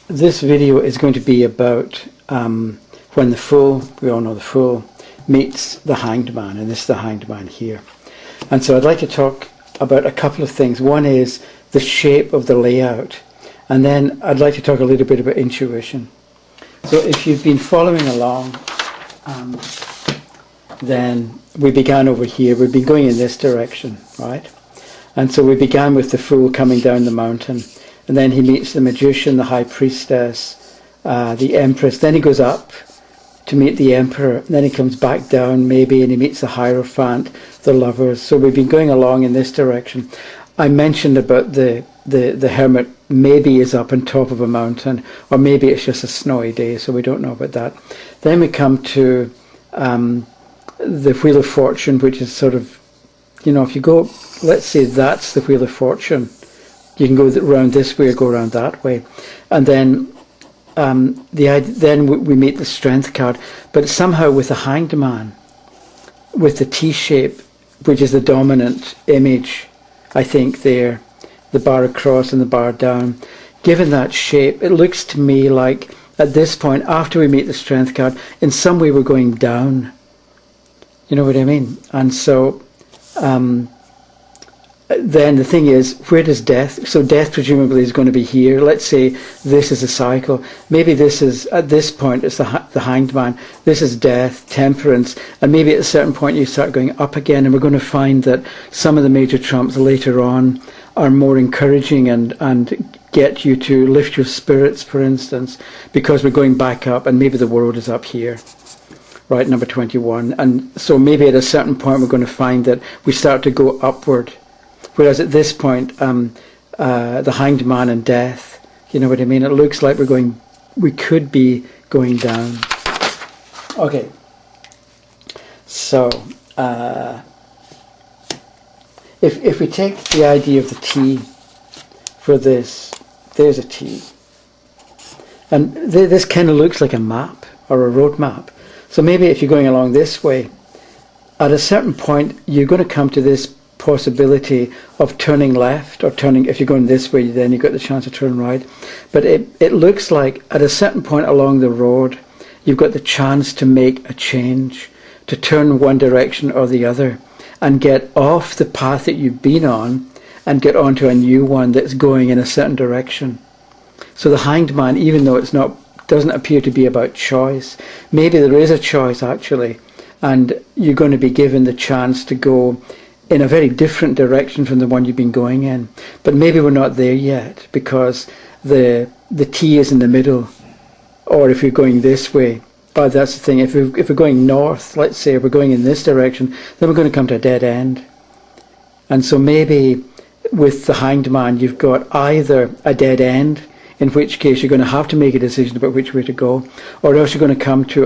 this video is going to be about when the Fool, we all know the Fool, meets the Hanged Man, and this is the Hanged Man here. And so I'd like to talk about a couple of things. One is the shape of the layout, and then I'd like to talk a little bit about intuition. So if you've been following along, then we began over here. We've been going in this direction, right? And so we began with the Fool coming down the mountain, and then he meets the magician, the high priestess, the empress. Then he goes up to meet the emperor, and then he comes back down maybe, and he meets the hierophant, the lovers. So we've been going along in this direction. I mentioned about the hermit maybe is up on top of a mountain, or maybe it's just a snowy day, so we don't know about that. Then we come to the Wheel of Fortune, which is sort of, you know, if you go, let's say that's the Wheel of Fortune, you can go around this way or go around that way. And then then we meet the Strength card, but somehow with the Hanged Man, with the T-shape, which is the dominant image, I think there, the bar across and the bar down, given that shape, it looks to me like at this point, after we meet the Strength card, in some way we're going down. You know what I mean? And so then the thing is, where does death, so death presumably is going to be here. Let's say this is a cycle. Maybe this is, at this point, it's the Hanged Man. This is death, temperance, and maybe at a certain point you start going up again, and we're going to find that some of the major trumps later on are more encouraging and get you to lift your spirits, for instance, because we're going back up, and maybe the world is up here. Right, number 21. And so maybe at a certain point we're going to find that we start to go upward. Whereas at this point, the Hanged Man and death, you know what I mean? It looks like we could be going down. Okay. So, if we take the idea of the T for this, there's a T. And this kind of looks like a map or a road map. So maybe if you're going along this way, at a certain point, you're going to come to this possibility of turning left or turning, if you're going this way, then you've got the chance to turn right. But it looks like at a certain point along the road, you've got the chance to make a change, to turn one direction or the other, and get off the path that you've been on and get onto a new one that's going in a certain direction. So the Hanged Man, even though it's not, doesn't appear to be about choice, maybe there is a choice actually, and you're going to be given the chance to go in a very different direction from the one you've been going in. But maybe we're not there yet, because the T is in the middle. Or if you're going this way, oh, that's the thing, if we're going north, let's say, if we're going in this direction, then we're going to come to a dead end. And so maybe with the Hanged Man, you've got either a dead end, in which case you're going to have to make a decision about which way to go, or else you're going to come to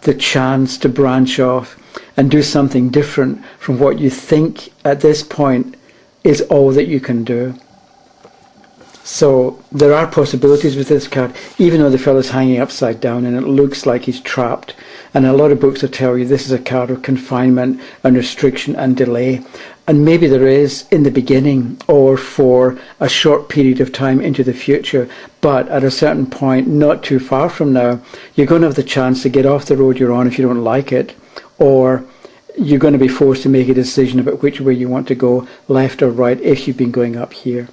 the chance to branch off and do something different from what you think at this point is all that you can do. So there are possibilities with this card, even though the fellow's hanging upside down and it looks like he's trapped. And a lot of books will tell you this is a card of confinement and restriction and delay. And maybe there is in the beginning or for a short period of time into the future. But at a certain point, not too far from now, you're going to have the chance to get off the road you're on if you don't like it. Or you're going to be forced to make a decision about which way you want to go, left or right, if you've been going up here.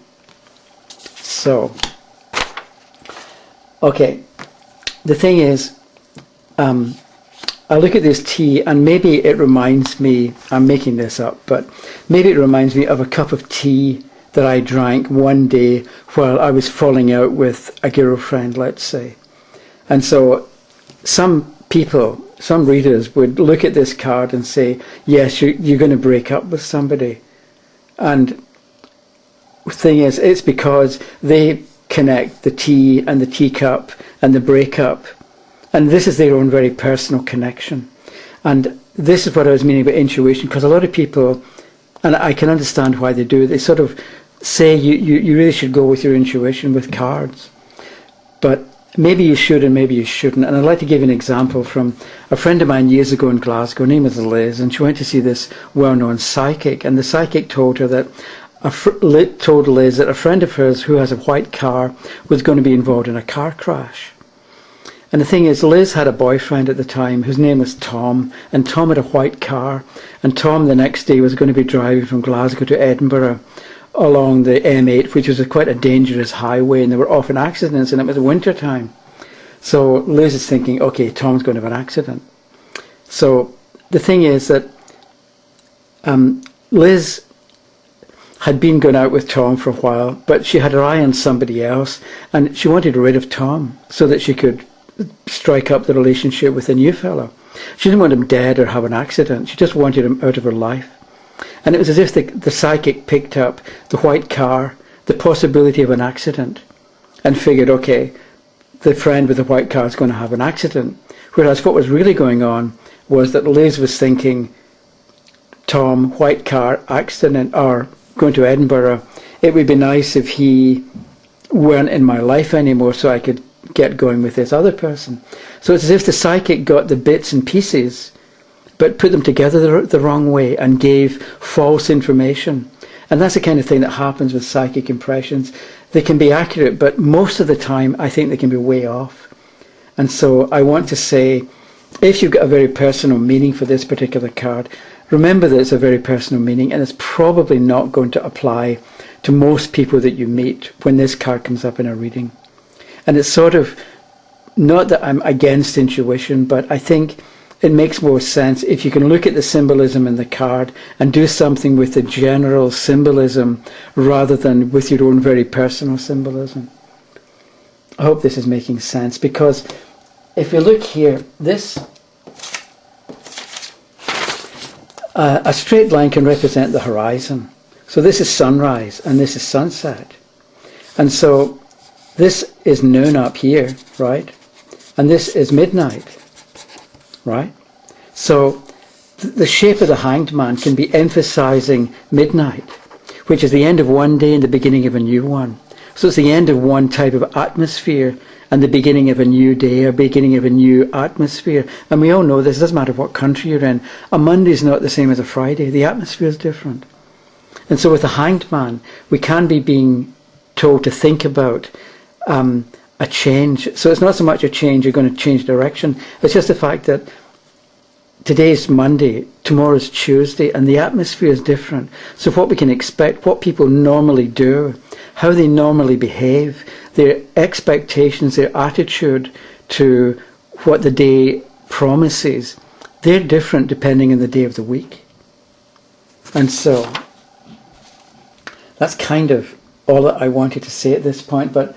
So, okay, the thing is, I look at this T and maybe it reminds me, I'm making this up, but maybe it reminds me of a cup of tea that I drank one day while I was falling out with a girlfriend, let's say. And so some people, some readers would look at this card and say, yes, you're going to break up with somebody. And the thing is, it's because they connect the tea and the teacup and the breakup. And this is their own very personal connection. And this is what I was meaning about intuition, because a lot of people, and I can understand why they do it, they sort of say you really should go with your intuition with cards. But maybe you should and maybe you shouldn't. And I'd like to give you an example from a friend of mine years ago in Glasgow. Her name was Liz, and she went to see this well-known psychic. And the psychic told her that told Liz that a friend of hers who has a white car was going to be involved in a car crash. And the thing is, Liz had a boyfriend at the time whose name was Tom, and Tom had a white car, and Tom the next day was going to be driving from Glasgow to Edinburgh along the M8, which was quite a dangerous highway, and there were often accidents, and it was winter time. So Liz is thinking, okay, Tom's going to have an accident. So the thing is that Liz had been going out with Tom for a while, but she had her eye on somebody else, and she wanted rid of Tom so that she could strike up the relationship with the new fellow. She didn't want him dead or have an accident. She just wanted him out of her life. And it was as if the psychic picked up the white car, the possibility of an accident, and figured, okay, the friend with the white car is going to have an accident. Whereas what was really going on was that Liz was thinking, Tom, white car, accident, or going to Edinburgh, it would be nice if he weren't in my life anymore so I could get going with this other person. So it's as if the psychic got the bits and pieces but put them together the wrong way and gave false information. And that's the kind of thing that happens with psychic impressions. They can be accurate, but most of the time I think they can be way off. And so I want to say, if you've got a very personal meaning for this particular card, remember that it's a very personal meaning, and it's probably not going to apply to most people that you meet when this card comes up in a reading. And it's sort of, not that I'm against intuition, but I think it makes more sense if you can look at the symbolism in the card and do something with the general symbolism rather than with your own very personal symbolism. I hope this is making sense, because if you look here, this a straight line can represent the horizon. So this is sunrise and this is sunset. And so this is noon up here, right? And this is midnight, right? So the shape of the Hanged Man can be emphasizing midnight, which is the end of one day and the beginning of a new one. So it's the end of one type of atmosphere and the beginning of a new day or beginning of a new atmosphere. And we all know this, it doesn't matter what country you're in. A Monday is not the same as a Friday. The atmosphere is different. And so with the Hanged Man, we can be being told to think about a change. So it's not so much a change, you're going to change direction. It's just the fact that today's Monday, tomorrow's Tuesday, and the atmosphere is different. So what we can expect, what people normally do, how they normally behave, their expectations, their attitude to what the day promises, they're different depending on the day of the week. And so that's kind of all that I wanted to say at this point. But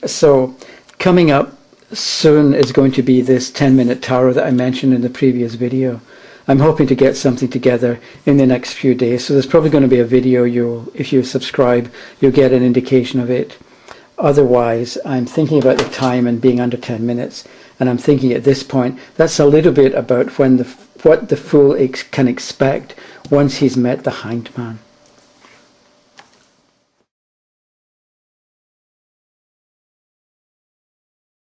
so coming up soon is going to be this 10-minute tarot that I mentioned in the previous video. I'm hoping to get something together in the next few days. So there's probably going to be a video, if you subscribe, you'll get an indication of it. Otherwise, I'm thinking about the time and being under 10 minutes. And I'm thinking at this point, that's a little bit about what the Fool can expect once he's met the Hanged Man.